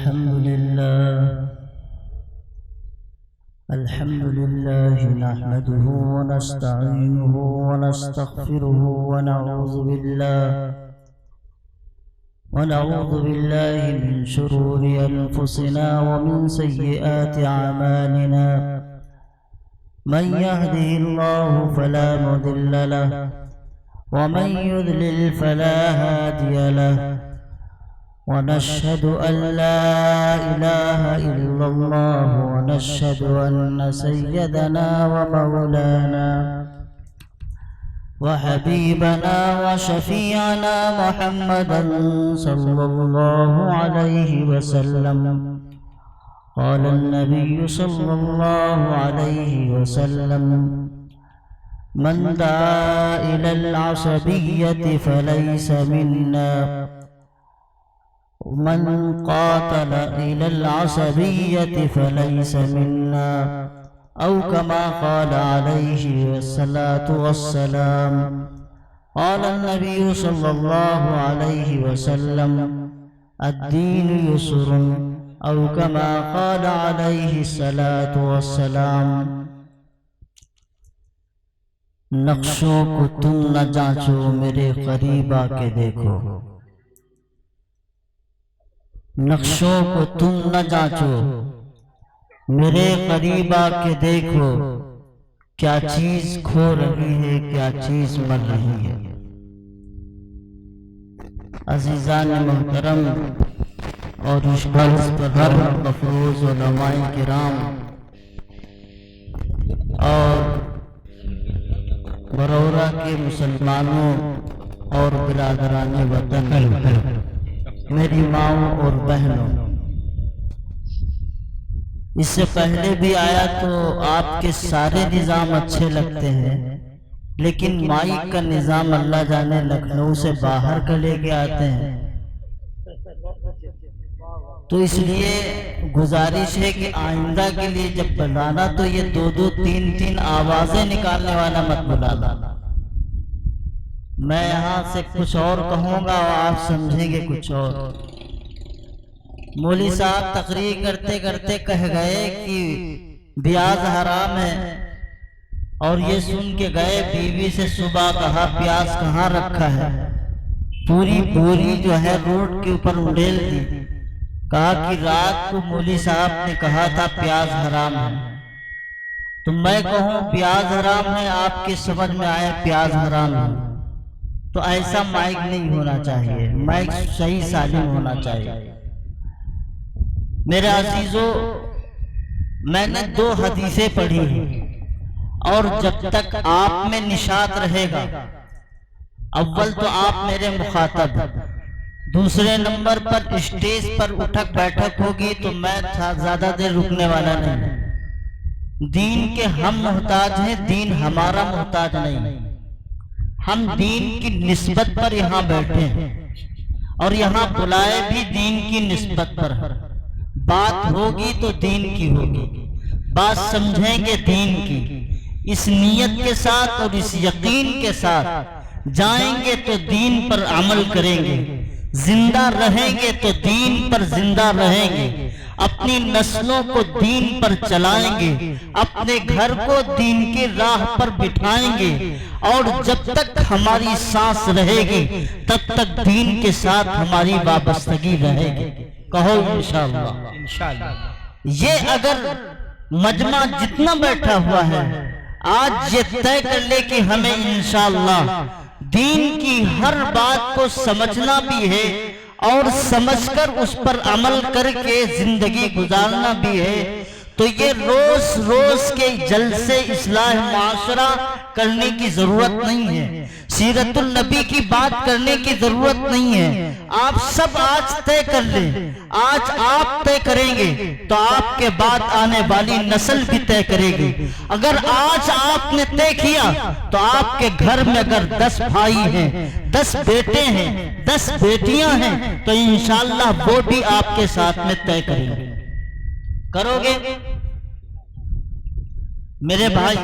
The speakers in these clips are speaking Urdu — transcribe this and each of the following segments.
الحمد لله نحمده ونستعينه ونستغفره ونعوذ بالله من شرور أنفسنا ومن سيئات أعمالنا. من يهده الله فلا مضل له ومن يضلل فلا هادي له. ونشهد أن لا إله إلا الله ونشهد أن سيدنا ومولانا وحبيبنا وشفيعنا محمدا صلى الله عليه وسلم. قال النبي صلى الله عليه وسلم: من دعا إلى العصبية فليس منا، من قاتل إلى العصبية فليس منا، أو كما قال عليه الصلاة والسلام. قال النبي صلى الله عليه وسلم: الدين يسر، أو كما قال عليه الصلاة والسلام. نقشوں کو تم نہ جانچو، میرے قریب آ کے دیکھو. نقشوں کو تم نہ جانچو، میرے قریب آ کے دیکھو. کیا چیز کھو رہی ہے، کیا چیز مر رہی ہے. عزیزان محترم اور اس عرض پر ہر مفروض علماء کرام اور برورہ کے مسلمانوں اور برادران وطن، میری ماؤں اور بہنوں، اس سے پہلے بھی آیا تو آپ کے سارے نظام اچھے لگتے ہیں، لیکن مائک کا نظام اللہ جانے لکھنؤ سے باہر کا لے کے آتے ہیں. تو اس لیے گزارش ہے کہ آئندہ کے لیے جب بلانا تو یہ دو دو تین تین آوازیں نکالنے والا مت بلانا. میں یہاں سے کچھ اور کہوں گا اور آپ سمجھیں گے کچھ اور. مولوی صاحب تقریر کرتے کرتے کہہ گئے کہ پیاز حرام ہے، اور یہ سن کے گئے بیوی سے صبح کہا پیاز کہاں رکھا ہے. پوری بوری جو ہے روڈ کے اوپر اڑیل دی. کہا کہ رات کو مولوی صاحب نے کہا تھا پیاز حرام ہے. تو میں کہوں پیاز حرام ہے، آپ کی سمجھ میں آئے پیاز حرام ہے، تو ایسا مائک نہیں ہونا چاہیے. مائک صحیح سالم ہونا چاہیے. میرے عزیزو، میں نے 2 حدیثیں پڑھی ہیں، اور جب تک آپ میں نشاط رہے گا، اول تو آپ میرے مخاطب، دوسرے نمبر پر اسٹیج پر اٹھک بیٹھک ہوگی تو میں زیادہ دیر رکنے والا نہیں. دین کے ہم محتاج ہیں، دین ہمارا محتاج نہیں. ہم دین کی نسبت پر یہاں بیٹھے ہیں، اور یہاں بلائے بھی دین کی نسبت پر. بات ہوگی تو دین کی ہوگی، بات سمجھیں گے دین کی. اس نیت کے ساتھ اور اس یقین کے ساتھ جائیں گے تو دین پر عمل کریں گے. زندہ رہیں گے تو دین پر زندہ رہیں گے. اپنی نسلوں کو دین پر چلائیں گے، اپنے گھر کو دین کی راہ پر بٹھائیں گے. اور جب تک ہماری سانس رہے گی تب تک دین کے ساتھ ہماری وابستگی رہے گی. کہو انشاءاللہ. یہ اگر مجمع جتنا بیٹھا ہوا ہے آج یہ طے کر لے کہ ہمیں انشاءاللہ دین کی ہر بات کو سمجھنا بھی ہے، اور سمجھ کر اس پر عمل کر کے زندگی گزارنا بھی ہے. تو یہ روز روز کے جلسے اصلاح معاشرہ کرنے کی ضرورت نہیں ہے، سیرت النبی کی بات کرنے کی ضرورت نہیں ہے. آپ سب آج طے کر لیں. آج آپ طے کریں گے تو آپ کے بعد آنے والی نسل بھی طے کرے گی. اگر آج آپ نے طے کیا تو آپ کے گھر میں اگر 10 بھائی ہیں، 10 بیٹے ہیں، 10 بیٹیاں ہیں، تو انشاءاللہ وہ بھی آپ کے ساتھ میں طے کریں گے. کرو گے میرے بھائی؟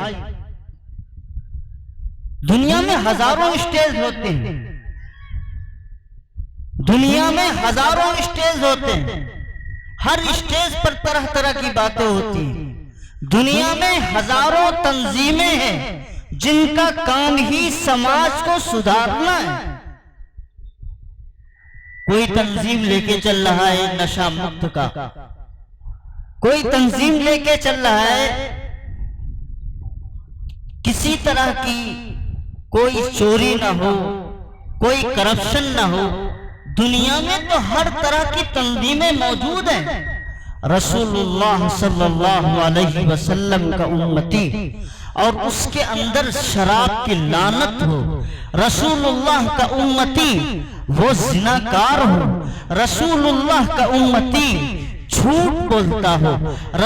دنیا میں ہزاروں اسٹیج ہوتے ہیں، دنیا میں ہزاروں اسٹیج ہوتے ہیں. ہر اسٹیج پر طرح طرح کی باتیں ہوتی ہیں۔ دنیا میں ہزاروں تنظیمیں ہیں جن کا کام ہی سماج کو سدھارنا ہے۔ کوئی تنظیم لے کے چل رہا ہے نشہ مکت کا، کوئی تنظیم لے کے چل رہا ہے کسی طرح کی کوئی چوری نہ ہو، کوئی کرپشن نہ ہو۔ دنیا میں تو ہر طرح کی تنظیمیں موجود ہیں۔ رسول اللہ صلی اللہ علیہ وسلم کا امتی اور اس کے اندر شراب کی لعنت ہو، رسول اللہ کا امتی وہ زناکار ہو، رسول اللہ کا امتی جھوٹ بولتا ہو،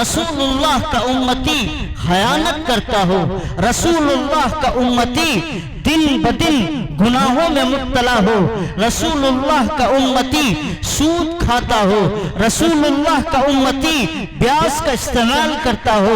رسول اللہ کا امتی خیانت کرتا ہو، رسول اللہ کا امتی دن بدن گناہوں میں مبتلا ہو، رسول اللہ کا امتی سود کھاتا ہو، رسول اللہ کا امتی بیاس کا استعمال کرتا ہو،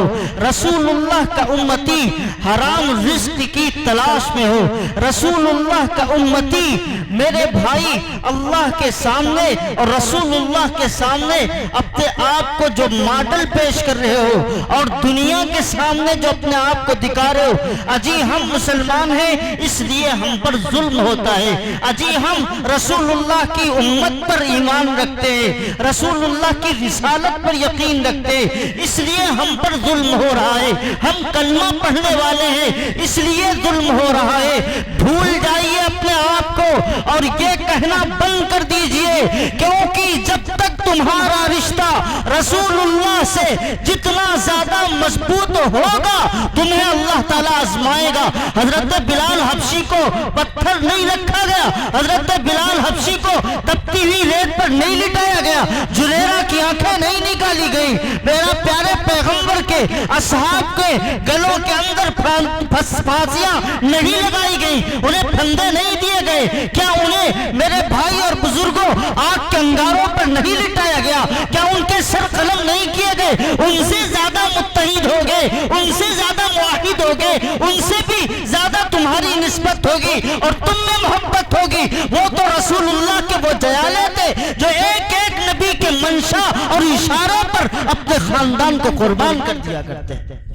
رسول اللہ کا امتی حرام رزق کی تلاش میں ہو، رسول اللہ کا امتی میرے بھائی اللہ کے سامنے اور رسول اللہ کے سامنے اپنے آپ کو جو ماڈل پیش کر رہے ہو اور دنیا کے سامنے جو اپنے آپ کو دکھا رہے ہو، اجی ہم مسلمان ہیں اس لیے ہم پر ظلم ہوتا ہے، اجی ہم رسول اللہ کی امت پر ایمان رکھتے ہیں، رسول اللہ کی رسالت پر یقین رکھتے ہیں اس لیے ہم پر ظلم ہو رہا ہے، ہم کلمہ پڑھنے والے ہیں اس لیے ظلم ہو رہا ہے۔ بھول جائیے اپنے آپ کو اور یہ کہنا بند کر دیجئے کیونکہ جب تک تمہارا رشتہ رسول اللہ سے جتنا زیادہ مضبوط ہوگا تمہیں اللہ تعالیٰ آزمائے گا۔ حضرت بلال حبشی کو پتھر نہیں رکھا گیا، حضرت بلال حبشی کو تپتی ہوئی ریت پر نہیں لٹایا گیا، جریرہ کی آنکھیں نہیں نکالی گئی، میرا پیارے پیغمبر کے اصحاب کے گلوں کے اندر پھانسیاں نہیں لگائی گئی، انہیں پھندے نہیں دیے گئے، کیا انہیں میرے بھائی اور بزرگوں آگ کے انگاروں پر نہیں لٹایا گیا، کیا ان کے سر قلم نہیں کیے گئے؟ ان سے زیادہ متحد ہو گئے، ان سے زیادہ معاہد ہو گئے، ان سے بھی زیادہ تمہاری نسبت ہوگی اور تم میں محبت ہوگی۔ وہ تو رسول اللہ کے وہ جیالے تھے جو ایک ایک نبی کے منشا اور اشاروں پر اپنے خاندان کو قربان کر دیا کرتے تھے۔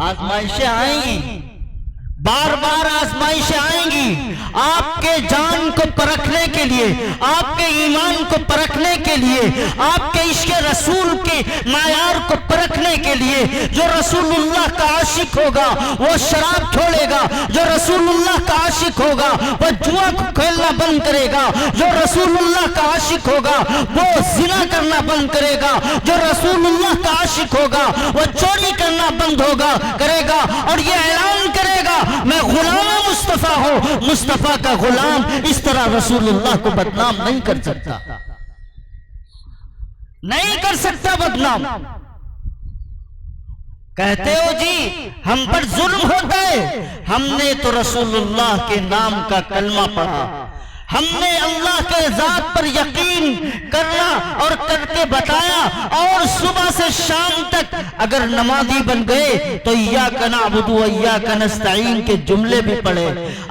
آزمائشیں آئیں گی، بار بار آزمائشیں آئیں گی، آپ کے جان کو پرکھنے کے لیے، آپ کے ایمان کو پرکھنے کے لیے، آپ کے عشق رسول کے معیار کو پرکھنے کے لیے۔ جو رسول اللہ کا عاشق ہوگا وہ شراب چھوڑے گا، جو رسول اللہ کا عاشق ہوگا وہ جوا کو کھیلنا بند کرے گا، جو رسول اللہ کا عاشق ہوگا وہ زنا کرنا بند کرے گا، جو رسول اللہ کا عاشق ہوگا وہ چوری کرنا بند کرے گا اور یہ اعلان کرے گا میں غلام مصطفیٰ ہوں، مصطفیٰ کا غلام اس طرح رسول اللہ کو بدنام نہیں کر سکتا، نہیں کر سکتا بدنام۔ کہتے ہو جی ہم پر ظلم ہوتا ہے، ہم نے تو رسول اللہ کے نام کا کلمہ پڑھا، ہم نے اللہ کے ذات پر یقین کرنا اور کر کے بتایا، اور صبح سے شام تک اگر نمازی بن گئے تو ایاک نعبد و ایاک نستعین کے جملے بھی پڑھے،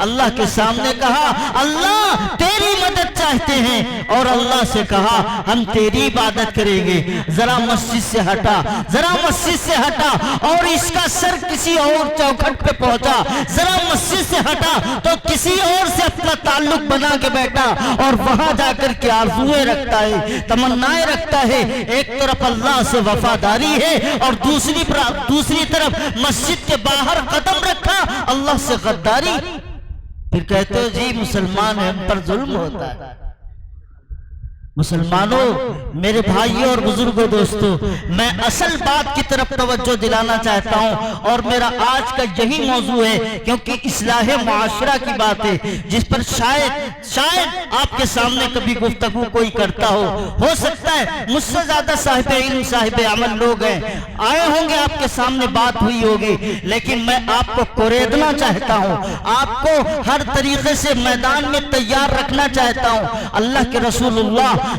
اللہ کے سامنے کہا اللہ تیری مدد چاہتے ہیں اور اللہ سے کہا ہم تیری عبادت کریں گے۔ ذرا مسجد سے ہٹا، ذرا مسجد سے ہٹا اور اس کا سر کسی اور چوکھٹ پہ پہنچا، ذرا مسجد سے ہٹا تو کسی اور سے اپنا تعلق بنا کے بیٹھا اور وہاں جا کر کے آرزویں رکھتا ہے، تمنائیں رکھتا ہے۔ ایک طرف اللہ سے وفاداری ہے اور دوسری طرف مسجد کے باہر قدم رکھا اللہ سے غداری، پھر کہتے ہو جی مسلمان ہیں ہم پر ظلم ہوتا ہے۔ مسلمانوں، میرے بھائیوں اور بزرگوں، دوستوں، میں اصل بات کی طرف توجہ دلانا چاہتا ہوں اور میرا آج کا یہی موضوع ہے کیونکہ اصلاح معاشرہ کی بات ہے جس پر شاید آپ کے سامنے کبھی گفتگو کوئی کرتا ہو سکتا ہے مجھ سے زیادہ صاحب علم صاحب عمل لوگ ہیں، آئے ہوں گے آپ کے سامنے بات ہوئی ہوگی، لیکن میں آپ کو کوریدنا چاہتا ہوں، آپ کو ہر طریقے سے میدان میں تیار رکھنا چاہتا ہوں۔ اللہ کے رسول اللہ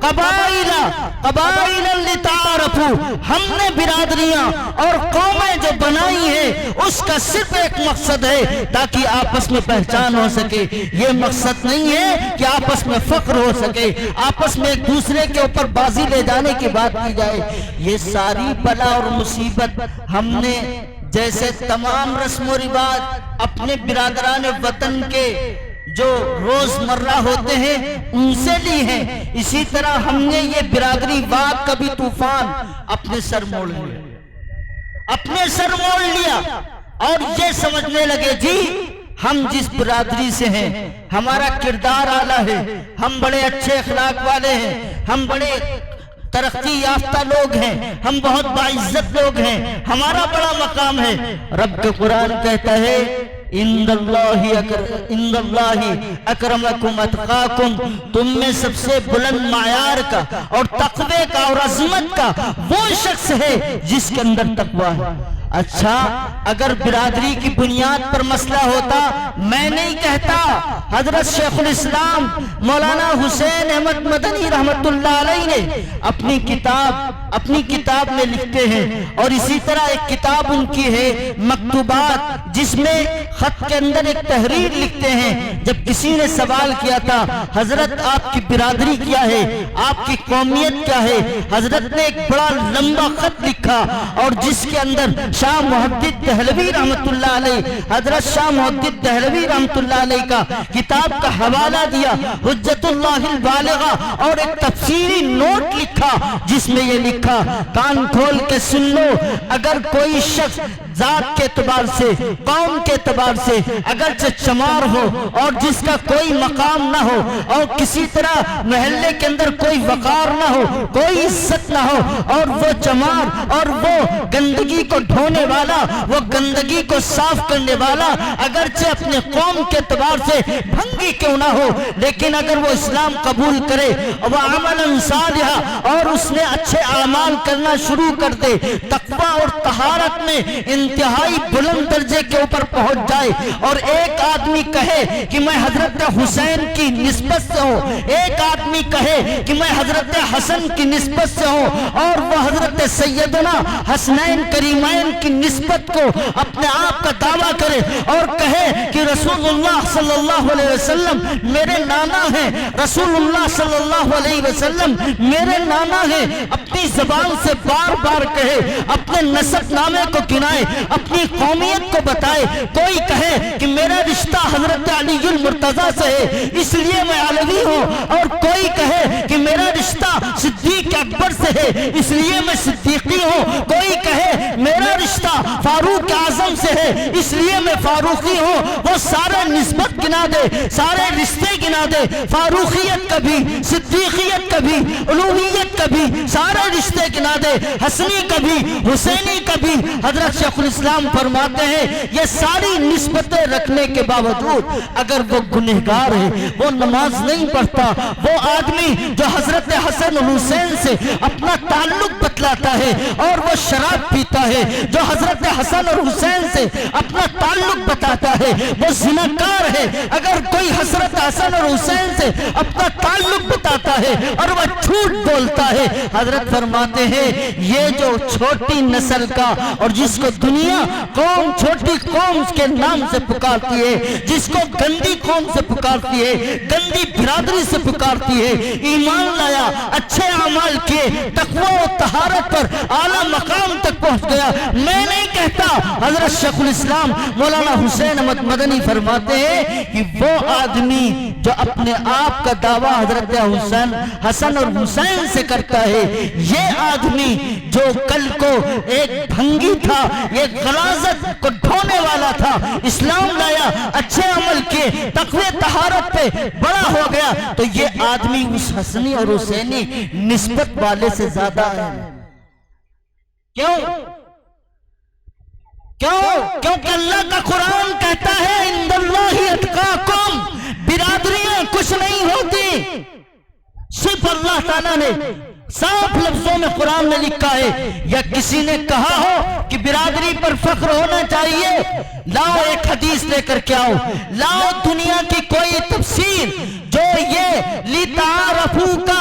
قبائل لتعارفوا، ہم نے برادریاں اور قومیں جو بنائی ہیں اس کا صرف ایک مقصد ہے تاکہ آپس میں پہچان ہو سکے. یہ مقصد نہیں ہے کہ آپس میں فخر ہو سکے، آپس میں ایک دوسرے کے اوپر بازی لے جانے کی بات کی جائے. یہ ساری بلا اور مصیبت ہم نے جیسے تمام رسم و رواج اپنے برادران وطن کے جو روزمرہ ہوتے ہیں ان سے لی ہیں، اسی طرح ہم نے یہ برادری واد کا بھی طوفان اپنے سر موڑ لیا اور یہ سمجھنے لگے جی ہم جس برادری سے ہیں ہمارا کردار اعلیٰ ہے، ہم بڑے اچھے اخلاق والے ہیں، ہم بڑے ترقی یافتہ لوگ ہیں، ہم بہت باعزت لوگ ہیں، ہمارا بڑا مقام ہے. رب کا قرآن کہتا ہے ان اللہ اکرمکم اتقاکم، تم میں سب سے بلند معیار کا اور تقوی کا اور عظمت کا وہ شخص ہے جس کے اندر تقوی ہے. اچھا اگر برادری کی بنیاد پر مسئلہ ہوتا، میں نہیں کہتا، حضرت شیخ الاسلام مولانا حسین احمد مدنی رحمت اللہ علیہ نے اپنی کتاب میں لکھتے ہیں، اور اسی طرح ایک کتاب ان کی ہے مکتوبات، جس میں خط کے اندر ایک تحریر لکھتے ہیں. جب کسی نے سوال کیا تھا حضرت آپ کی برادری کیا ہے، آپ کی قومیت کیا ہے، حضرت نے ایک بڑا لمبا خط لکھا اور جس کے اندر شاہ محدث دہلوی رحمت اللہ علیہ، حضرت شاہ محدث دہلوی رحمت اللہ علیہ کا کتاب کا حوالہ دیا حجت اللہ البالغہ، اور ایک تفسیری نوٹ لکھا جس میں یہ لکھا، کان کھول کے سن لو، اگر کوئی شخص ذات کے اعتبار سے، قوم کے اعتبار سے اگرچہ چمار ہو اور جس کا کوئی مقام نہ ہو اور کسی طرح محلے کے اندر کوئی وقار نہ ہو، کوئی عزت نہ ہو، اور وہ چمار اور وہ گندگی کو ڈھونے والا، وہ گندگی کو صاف کرنے والا اگرچہ اپنے قوم کے اعتبار سے بھنگی کیوں نہ ہو، لیکن اگر وہ اسلام قبول کرے وہ عملاً صالحا اور اس نے اچھے اعمال کرنا شروع کر دے، تقوی اور طہارت میں انتہائی بلند درجے کے اوپر پہنچ جائے، اور ایک آدمی کہے کہ میں حضرت حسین کی نسبت سے ہوں، ایک آدمی کہے کہ میں حضرت حسن کی نسبت سے ہوں، اور وہ حضرت سیدنا حسنین کریمین کی نسبت کو اپنے آپ کا دعویٰ کرے اور کہے کہ رسول اللہ صلی اللہ علیہ وسلم میرے نانا ہیں، رسول اللہ صلی اللہ علیہ وسلم میرے نانا ہیں، اپنی زبان سے بار بار کہے، اپنے نسب نامے کو گنائے، اپنی قومیت کو بتائے. کوئی کہے کہ میرا رشتہ حضرت علی المرتضیٰ سے ہے اس لیے میں علوی ہوں، اور کوئی کہے کہ میرا رشتہ صدیق اکبر سے ہے اس لیے میں صدیقی ہوں، کوئی کہے میرا رشتہ فاروق اعظم سے ہے اس لیے میں فاروقی ہوں. وہ سارے نسبت گنا دے، سارے رشتے گنا دے، فاروقیت کا بھی، صدیقیت کا بھی، علویت کا بھی، سارے رشتے گنا دے، حسنی کا بھی، حسینی کا بھی. حضرت شیخ الاسلام فرماتے ہیں یہ ساری نسبتیں رکھنے کے باوجود اگر وہ گنہگار ہے، وہ نماز نہیں پڑھتا، وہ آدمی جو حضرت حسن حسین سے اپنا تعلق بتلاتا ہے اور وہ شراب پیتا ہے، جو حضرت حسن اور حسین سے اپنا تعلق بتاتا ہے وہ زناکار ہے. اگر کوئی حضرت حسن اور حسین سے اپنا تعلق بتاتا ہے اور وہ جھوٹ بولتا ہے، حضرت فرماتے ہیں یہ جو چھوٹی نسل کا اور جس کو دنیا قوم چھوٹی قوم کے نام سے پکارتی ہے، جس کو گندی قوم سے پکارتی ہے، گندی برادری سے پکارتی ہے، ایمان لایا، اچھے اعمال کیے، تقوی و طہارت پر اعلیٰ مقام تک پہنچ گیا. میں نہیں کہتا، حضرت شیخ الاسلام مولانا حسین احمد مدنی فرماتے ہیں کہ وہ آدمی جو اپنے آپ کا دعویٰ حضرت حسن اور حسین سے کرتا ہے، یہ آدمی جو کل کو ایک بھنگی تھا، ایک غلاظت کو ڈھونے والا تھا، اسلام لایا، اچھے عمل کیے، تقوی طہارت پہ بڑا ہو گیا، تو یہ آدمی اس حسنی اور حسینی نسبت والے سے زیادہ ہے. کیوں؟ کیونکہ اللہ کا قرآن کہتا ہے عند اللہ اتقاکم، برادریاں کچھ نہیں ہوتی، صرف اللہ تعالیٰ نے صاف لفظوں میں قرآن نے لکھا ہے. یا کسی نے کہا ہو کہ برادری پر فخر ہونا چاہیے، لاؤ ایک حدیث لے کر کے آؤ، لاؤ دنیا کی کوئی تفسیر جو یہ لتعارفوا کا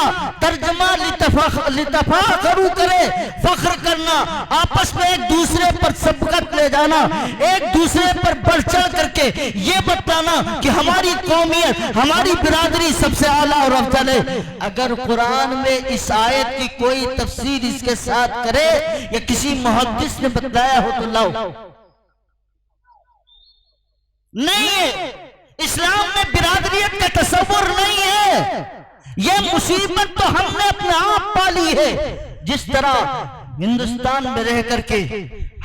لتفاخروا کرے، فخر کرنا، آپس میں ایک دوسرے پر سبقت لے جانا، ایک دوسرے پر بڑھ چڑھ کر کے یہ بتانا کہ ہماری قومیت، ہماری برادری سب سے اعلیٰ اور افضل ہے۔ اگر قرآن میں اس آیت کی کوئی تفسیر اس کے ساتھ کرے یا کسی محدث نے بتلایا ہو تو لاؤ، نہیں ہے۔ اسلام میں برادریت کا تصور نہیں ہے۔ یہ مصیبت تو ہم نے اپنے آپ پالی ہے۔ جس طرح ہندوستان میں رہ کر کے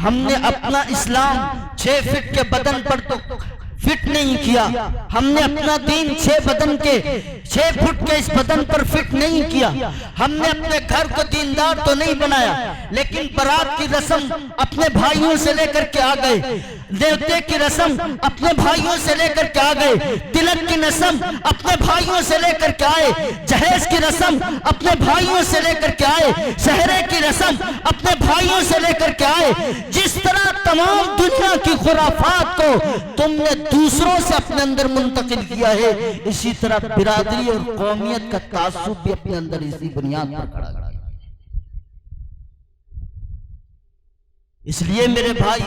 ہم نے اپنا اسلام 6 فٹ کے بدن پر تو فٹ نہیں کیا، ہم نے اپنا دین 6 فٹ کے اس بدن پر فٹ نہیں کیا، ہم نے اپنے گھر کو دیندار تو نہیں بنایا، لیکن برات کی رسم اپنے بھائیوں سے لے کر کے آ گئے، دیوتے کی رسم اپنے بھائیوں سے لے کر کے آ گئے، تلک کی رسم اپنے بھائیوں سے لے کر کے آئے، جہیز کی رسم اپنے بھائیوں سے لے کر کے آئے، سہرے کی رسم اپنے بھائیوں سے لے کر کے آئے۔ جس طرح تمام دنیا کی خرافات کو تم نے دوسروں سے اپنے اندر منتقل کیا ہے، اسی طرح برادری اور قومیت کا تعصب بھی اپنے اندر اسی بنیاد پر کھڑا کیا۔ اس لیے میرے بھائی،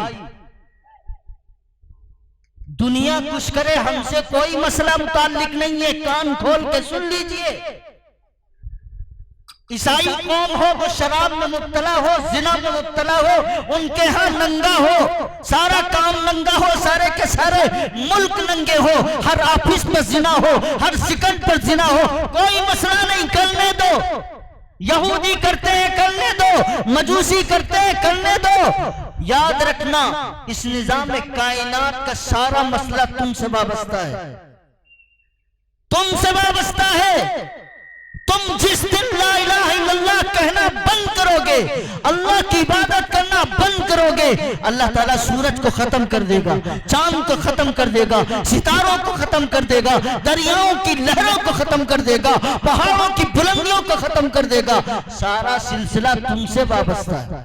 دنیا کچھ کرے، ہم سے کوئی مسئلہ متعلق نہیں ہے، کان کھول کے سن لیجئے۔ عیسائی قوم ہو، وہ شراب میں مبتلا ہو، زنا میں مبتلا ہو، ان کے ہاں ننگا ہو، سارا کام ننگا ہو، سارے کے سارے ملک ننگے ہو، ہر آفس میں زنا ہو، ہر سیکنڈ پر زنا ہو، کوئی مسئلہ نہیں، کرنے دو۔ یہودی کرتے ہیں، کرنے دو۔ مجوسی کرتے ہیں، کرنے دو۔ یاد رکھنا، اس نظام کائنات کا سارا مسئلہ تم سے وابستہ ہے، تم سے وابستہ ہے۔ تم جس دن لا الہ الا اللہ کہنا بند کرو گے، اللہ کی عبادت کرنا بند کرو گے، اللہ تعالیٰ سورج کو ختم کر دے گا، چاند کو ختم کر دے گا، ستاروں کو ختم کر دے گا، دریاؤں کی لہروں کو ختم کر دے گا، پہاڑوں کی بلندیوں کو ختم کر دے گا۔ سارا سلسلہ تم سے وابستہ ہے۔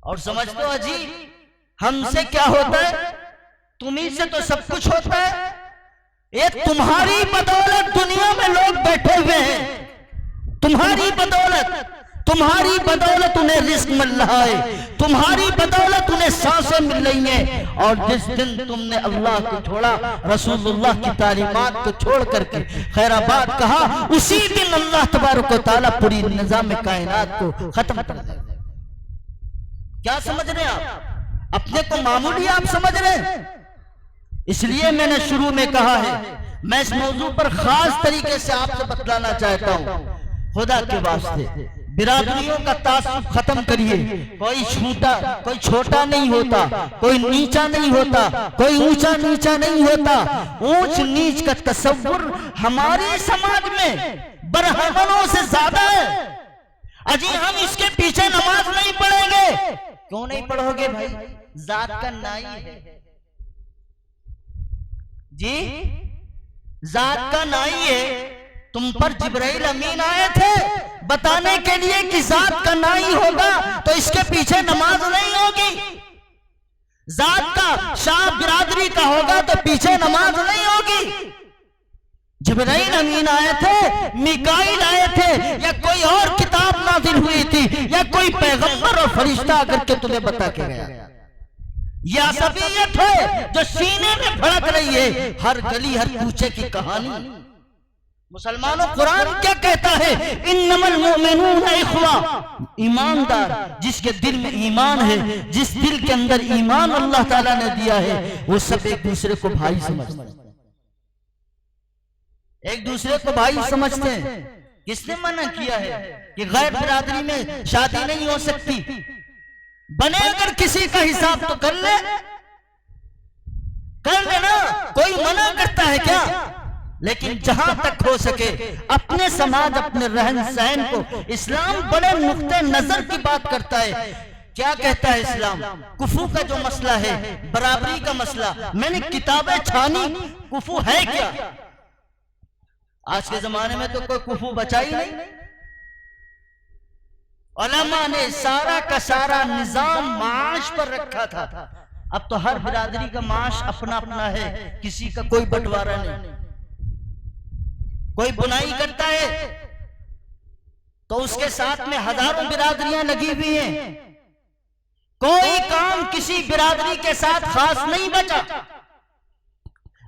اور سمجھتے ہو عجیب ہم سے کیا ہوتا ہے؟ تمہیں سے تو سب کچھ ہوتا ہے۔ ایک تمہاری بدولت دنیا میں لوگ بیٹھے ہوئے ہیں، تمہاری بدولت انہیں رزق مل رہا ہے، تمہاری بدولت انہیں سانسیں مل رہی ہیں، اور جس دن تم نے اللہ کو چھوڑا، رسول اللہ کی تعلیمات کو چھوڑ کر کے خیر آباد کہا، اسی دن اللہ تبارک و تعالیٰ پوری نظام کائنات کو ختم کر دے۔ کیا سمجھ رہے ہیں آپ؟ اپنے کو معمولی آپ سمجھ رہے ہیں؟ اس لیے میں نے شروع میں کہا ہے، میں اس موضوع پر خاص طریقے سے آپ سے بتلانا چاہتا ہوں، خدا کے واسطے برادریوں کا تعصب ختم کریے۔ کوئی چھوٹا نہیں ہوتا، کوئی نیچا نہیں ہوتا، کوئی اونچا نیچا نہیں ہوتا۔ اونچ نیچ کا تصور ہمارے سماج میں برہمنوں سے زیادہ ہے۔ اجی ہم اس کے پیچھے نماز نہیں پڑھیں گے۔ کیوں نہیں پڑھو گے بھائی؟ ذات کا نائی ہے جی، ذات کا نائی ہے۔ تم پر جبرائیل امین آئے تھے بتانے کے لیے کہ ذات کا نائی ہوگا تو اس کے پیچھے نماز نہیں ہوگی، ذات کا شاہ برادری کا ہوگا تو پیچھے نماز نہیں ہوگی۔ جبرائیل امین آئے تھے، میکائیل آئے تھے، یا کوئی اور کتاب نازل ہوئی تھی، یا کوئی پیغمبر اور فرشتہ اگر کے تمہیں بتا کے گیا۔ یہ عصبیت ہے جو سینے میں بھڑک رہی ہے، ہر گلی ہر کوچے کی کہانی۔ مسلمانوں، قرآن کیا کہتا ہے؟ انما المؤمنون اخوہ، ایماندار جس کے دل میں ایمان ہے، جس دل کے اندر ایمان اللہ تعالیٰ نے دیا ہے، وہ سب ایک دوسرے کو بھائی سمجھتے ہیں، ایک دوسرے کو بھائی سمجھتے ہیں۔ کس نے منع کیا ہے کہ غیر برادری میں شادی نہیں ہو سکتی؟ بنے اگر کسی کا حساب تو کر لے نا، کوئی منع کرتا ہے کیا؟ لیکن جہاں تک ہو سکے اپنے سماج، اپنے رہن سہن کو، اسلام بڑے نقطہ نظر کی بات کرتا ہے۔ کیا کہتا ہے اسلام؟ کفو کا جو مسئلہ ہے، برابری کا مسئلہ، میں نے کتابیں چھانی، کفو ہے کیا؟ آج کے زمانے میں تو کوئی کفو بچا ہی نہیں۔ علماء نے سارا کا سارا نظام معاش پر رکھا تھا، اب تو ہر برادری کا معاش اپنا اپنا ہے، کسی کا کوئی بٹوارہ نہیں۔ کوئی بنائی کرتا ہے، تو اس کے ساتھ میں ہزاروں برادریاں لگی ہوئی ہیں، کوئی کام کسی برادری کے ساتھ خاص نہیں بچا۔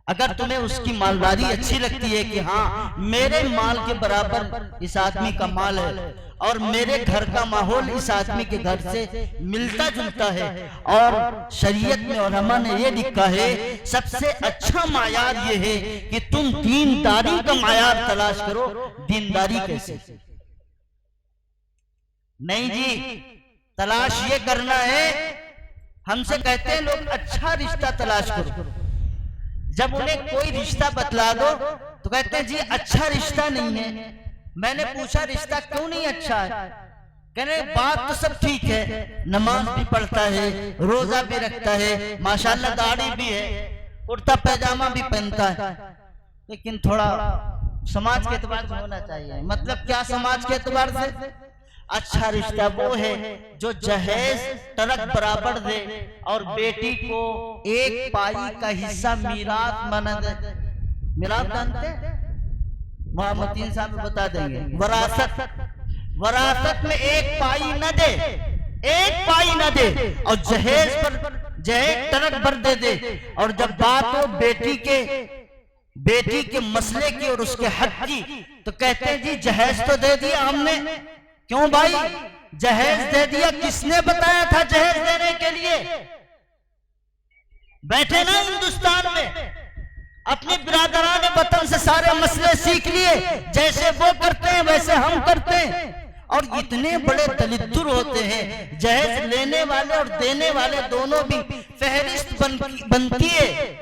اگر تمہیں اس کی مالداری اچھی لگتی ہے کہ ہاں میرے مال کے برابر اس آدمی کا مال ہے اور میرے گھر کا ماحول اس آدمی کے گھر سے ملتا جلتا ہے، اور شریعت میں علماء نے یہ لکھا ہے سب سے اچھا معیار یہ ہے کہ تم دینداری کا معیار تلاش کرو۔ دینداری کیسے؟ نہیں جی، تلاش یہ کرنا ہے، ہم سے کہتے ہیں لوگ اچھا رشتہ تلاش کرو، جب انہیں کوئی رشتہ بتلا دو تو کہتے ہیں جی اچھا رشتہ نہیں ہے۔ میں نے پوچھا رشتہ کیوں نہیں اچھا ہے؟ کہنے بات تو سب ٹھیک ہے، نماز بھی پڑھتا ہے، روزہ بھی رکھتا ہے، ماشاءاللہ داڑھی بھی ہے، کرتا پیجامہ بھی پہنتا ہے، لیکن تھوڑا سماج کے اعتبار سے ہونا چاہیے۔ مطلب کیا سماج کے اعتبار سے؟ اچھا رشتہ وہ ہے جو جہیز ٹرک برابر دے اور بیٹی کو ایک پائی کا حصہ میراث منع دے۔ میراث جانتے ہیں؟ محمد تین صاحب بتا دیں گے۔ وراثت میں ایک پائی نہ دے، ایک پائی نہ دے، اور جہیز پر جہیز ٹرک بھر دے دے، اور جب بات ہو بیٹی کے مسئلے کی اور اس کے حق کی تو کہتے ہیں جی جہیز تو دے دیا ہم نے۔ کیوں بھائی جہیز دے دیا؟ کس نے بتایا تھا جہیز دینے کے لیے؟ بیٹھے نا ہندوستان میں، اپنی برادران وطن سے سارے مسئلے سیکھ لیے، جیسے وہ کرتے ہیں ویسے ہم کرتے ہیں، اور اتنے بڑے دلدر ہوتے ہیں، جہیز لینے والے اور دینے والے دونوں بھی فہرست بنتی ہے،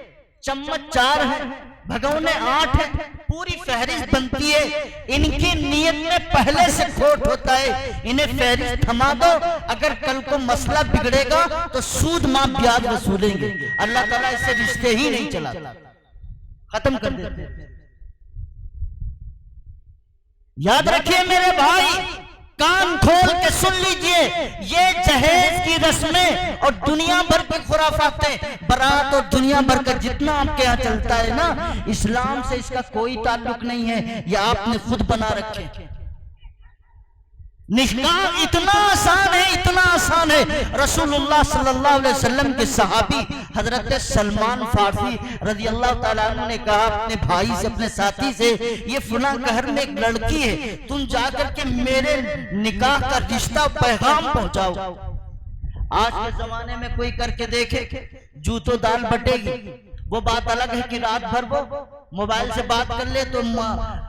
چمچ 4 ہیں، بھگونے 8 ہیں، پوری فہرست بنتی ہے۔ ان کی نیت میں پہلے سے کھوٹ ہوتا ہے، انہیں فہرست تھما دو، اگر کل کو مسئلہ بگڑے گا تو سود ماہ بیاج وصولیں گے۔ اللہ تعالیٰ اس سے رشتے ہی نہیں چلا، ختم کر دیتے۔ یاد رکھیے میرے بھائی، کان کھول کے سن لیجئے، یہ جہیز کی رسمیں اور دنیا بھر کی خرافاتیں، برات اور دنیا بھر کا جتنا آپ کے ہاں چلتا ہے نا، اسلام سے اس کا کوئی تعلق نہیں ہے، یہ آپ نے خود بنا رکھے۔ نکاح اتنا آسان ہے، اتنا آسان ہے، رسول اللہ صلی اللہ علیہ وسلم کے صحابی حضرت سلمان فارسی رضی اللہ تعالیٰ عنہ نے کہا اپنے بھائی سے، اپنے ساتھی سے، یہ فلاں گھر میں ایک لڑکی ہے، تم جا کر کے میرے نکاح کا رشتہ پیغام پہنچاؤ۔ آج کے زمانے میں کوئی کر کے دیکھے، جوتوں دال بٹے گی۔ وہ بات الگ ہے کہ رات بھر وہ موبائل سے بات کر لے تو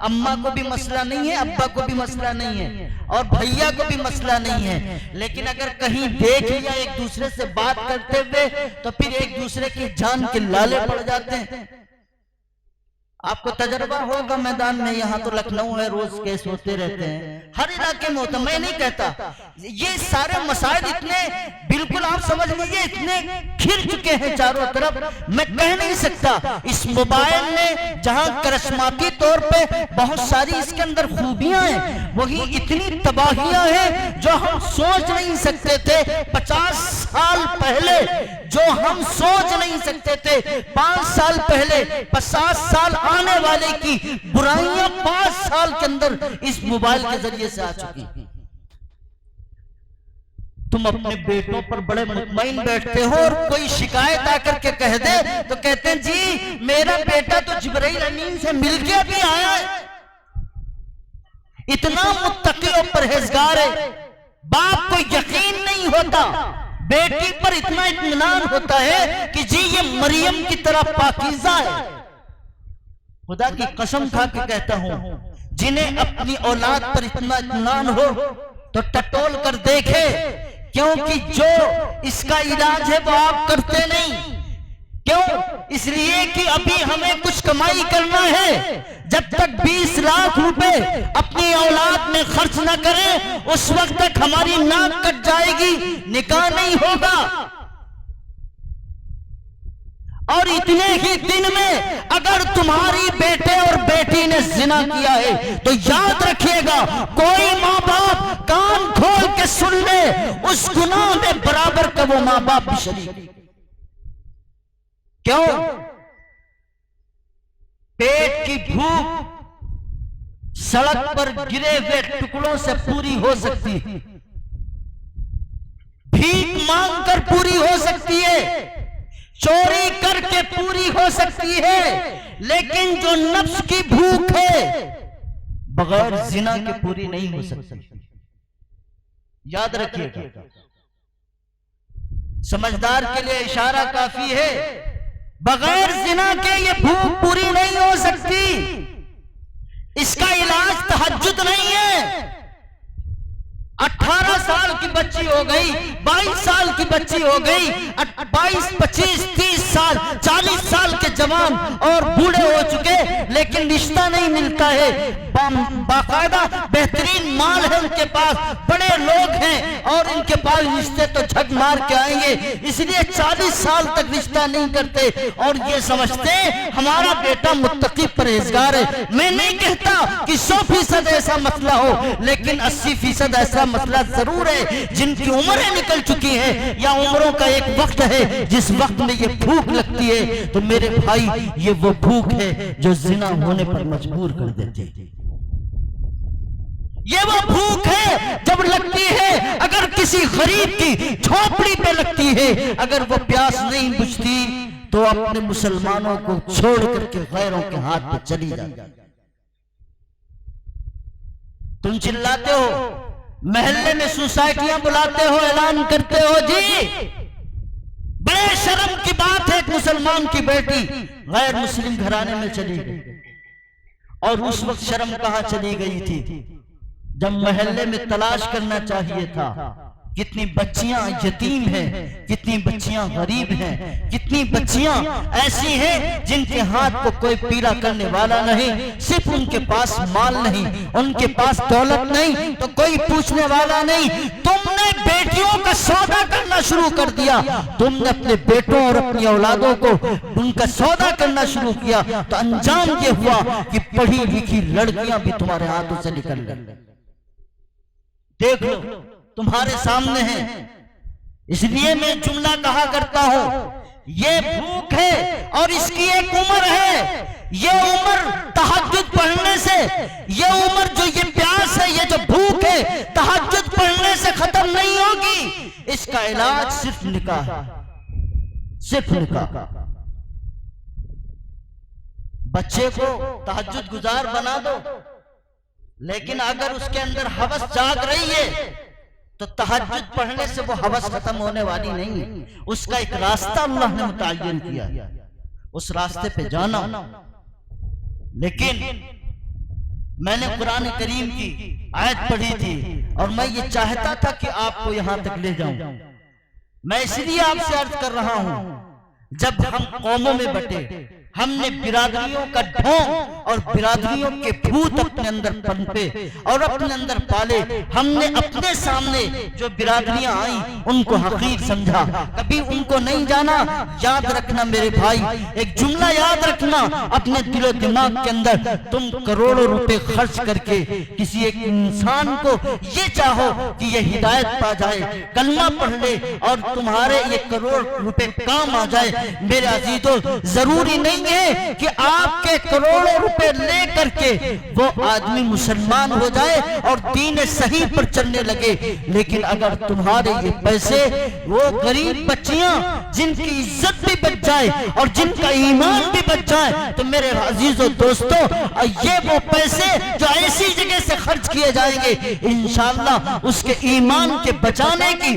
اماں کو بھی مسئلہ نہیں ہے، ابا کو بھی مسئلہ نہیں ہے، اور بھیا کو بھی مسئلہ نہیں ہے، لیکن اگر کہیں دیکھ لیا ایک دوسرے سے بات کرتے ہوئے تو پھر ایک دوسرے کی جان کے لالے پڑ جاتے ہیں۔ آپ کو تجربہ ہوگا میدان میں، یہاں تو لکھنؤ ہے، روز کیس ہوتے رہتے ہیں، ہر علاقے میں ہوتا، میں نہیں کہتا۔ یہ سارے مسائل اتنے بالکل آپ سمجھ لیجئے اتنے کھر چکے ہیں چاروں طرف، میں کہہ نہیں سکتا۔ اس موبائل میں جہاں کرشماتی طور پہ بہت ساری اس کے اندر خوبیاں ہیں، وہی اتنی تباہیاں ہیں جو ہم سوچ نہیں سکتے تھے 50 سال پہلے، جو ہم سوچ نہیں سکتے تھے 5 سال پہلے، 50 سال آنے والے کی برائیاں 5 سال کے اندر اس موبائل کے ذریعے سے آ چکی۔ تم اپنے بیٹوں پر بڑے مطمئن بیٹھتے ہو، اور کوئی شکایت آ کر کے کہہ دے تو کہتے ہیں جی میرا بیٹا تو جبرائیل امین سے مل کے ابھی آیا ہے۔ اتنا متقی اور پرہیزگار ہے، باپ کو یقین نہیں ہوتا، بیٹی پر اتنا اطمینان ہوتا ہے کہ جی یہ مریم کی طرح پاکیزہ ہے۔ خدا کی قسم کھا کے کہتا ہوں، جنہیں اپنی اولاد پر اتنا اطمینان ہو تو ٹٹول کر دیکھے، کیونکہ جو اس کا علاج ہے وہ آپ کرتے نہیں۔ کیوں؟ اس لیے کہ ابھی ہمیں کچھ کمائی کرنا ہے، جب تک 20 لاکھ روپے اپنی اولاد میں خرچ نہ کریں اس وقت تک ہماری ناک کٹ جائے گی، نکاح نہیں ہوگا۔ اور اتنے ہی دن میں اگر تمہاری بیٹے اور بیٹی نے زنا کیا ہے تو یاد رکھیے گا، کوئی ماں باپ کان کھول کے سن لے، اس گناہ میں برابر کا وہ ماں باپ بھی شریک۔ کیوں؟ پیٹ کی بھوک سڑک پر گرے ہوئے ٹکڑوں سے پوری ہو سکتی ہے، بھیک مانگ کر پوری ہو سکتی ہے، چوری کر کے پوری ہو سکتی ہے، لیکن جو نفس کی بھوک ہے بغیر زنا کے پوری نہیں ہو سکتی۔ یاد رکھیے گا، سمجھدار کے لیے اشارہ کافی ہے، بغیر زنا کے یہ بھوک پوری نہیں ہو سکتی۔ اس کا علاج تہجد نہیں ہے۔ 18 سال کی بچی ہو گئی، 22 سال کی بچی ہو گئی، 22 25 30 سال 40 سال کے جوان اور بوڑھے ہو چکے، لیکن رشتہ نہیں ملتا ہے۔ باقاعدہ بہترین مال ہے ان کے پاس، بڑے لوگ ہیں اور ان کے پاس رشتے تو جھک مار کے آئیں گے، اس لیے 40 سال تک رشتہ نہیں کرتے اور یہ سمجھتے ہمارا بیٹا متقی پرہیزگار ہے۔ میں نہیں کہتا کہ 100% ایسا مسئلہ ہو، لیکن 80% ایسا مسئلہ ضرور ہے جن کی عمریں نکل چکی ہیں یا عمروں کا ایک وقت ہے جس وقت میں یہ بھوک لگتی ہے، تو میرے بھائی یہ وہ بھوک ہے جو زنا ہونے پر مجبور کر دیتی ہے۔ یہ وہ بھوک ہے جب لگتی ہے، اگر کسی غریب کی جھونپڑی پہ لگتی ہے، اگر وہ پیاس نہیں بجھتی تو اپنے مسلمانوں کو چھوڑ کر کے غیروں کے ہاتھ پہ چلی جاتی۔ تم چلاتے ہو، محلے میں سوسائٹیاں بلاتے ہو، اعلان کرتے ہو، جی بڑے شرم کی بات ہے ایک مسلمان کی بیٹی غیر مسلم گھرانے میں چلی گئی۔ اور اس وقت شرم کہاں چلی گئی تھی جب محلے میں تلاش کرنا چاہیے تھا۔ کتنی بچیاں یتیم ہیں، کتنی بچیاں غریب ہیں، کتنی بچیاں ایسی ہیں جن کے ہاتھ کو کوئی پیلا کرنے والا نہیں، صرف ان کے پاس مال نہیں، ان کے پاس دولت نہیں تو کوئی پوچھنے والا نہیں۔ تم نے بیٹیوں کا سودا کرنا شروع کر دیا، تم نے اپنے بیٹوں اور اپنی اولادوں کو ان کا سودا کرنا شروع کیا، تو انجام یہ ہوا کہ پڑھی لکھی لڑکیاں بھی تمہارے ہاتھوں سے نکل گئیں۔ دیکھ لو، تمہارے سامنے ہیں۔ اس لیے میں جملہ کہا کرتا ہوں، یہ بھوک ہے اور اس کی ایک عمر ہے۔ یہ عمر تہجد پڑھنے سے، یہ عمر جو یہ پیاس ہے، یہ جو بھوک ہے، تہجد پڑھنے سے ختم نہیں ہوگی۔ اس کا علاج صرف نکاح ہے، صرف نکاح۔ بچے کو تہجد گزار بنا دو، لیکن اگر اس کے اندر ہوس جاگ رہی ہے تو تہجد پڑھنے سے وہ ہوس ختم ہونے والی نہیں ہے۔ اس کا ایک راستہ اللہ نے متعین کیا، اس راستے پہ جانا۔ لیکن میں نے قرآن کریم کی آیت پڑھی تھی اور میں یہ چاہتا تھا کہ آپ کو یہاں تک لے جاؤں۔ میں اس لیے آپ سے عرض کر رہا ہوں، جب ہم قوموں میں بٹے، ہم نے برادریوں کا ڈھونگ اور برادریوں کے بھوت اپنے اندر پنپے اور اپنے اندر پالے، ہم نے اپنے سامنے جو برادریاں آئیں ان کو حقیر سمجھا، کبھی ان کو نہیں جانا۔ یاد رکھنا میرے بھائی، ایک جملہ یاد رکھنا اپنے دل و دماغ کے اندر، تم کروڑوں روپے خرچ کر کے کسی ایک انسان کو یہ چاہو کہ یہ ہدایت پا جائے، کلمہ پڑھ لے اور تمہارے یہ کروڑ روپے کام آ جائے، میرے عزیزو ضروری نہیں ہے کہ آپ کے کروڑوں روپے لے کر کے وہ آدمی مسلمان ہو جائے اور دین صحیح پر چلنے لگے، لیکن اگر تمہارے یہ پیسے وہ غریب بچیاں جن کی عزت بھی بچ جائے اور جن کا ایمان بھی بچ جائے، تو میرے عزیز و دوستو یہ وہ پیسے جو ایسی جگہ سے خرچ کیے جائیں گے انشاءاللہ اس کے ایمان کے بچانے کی،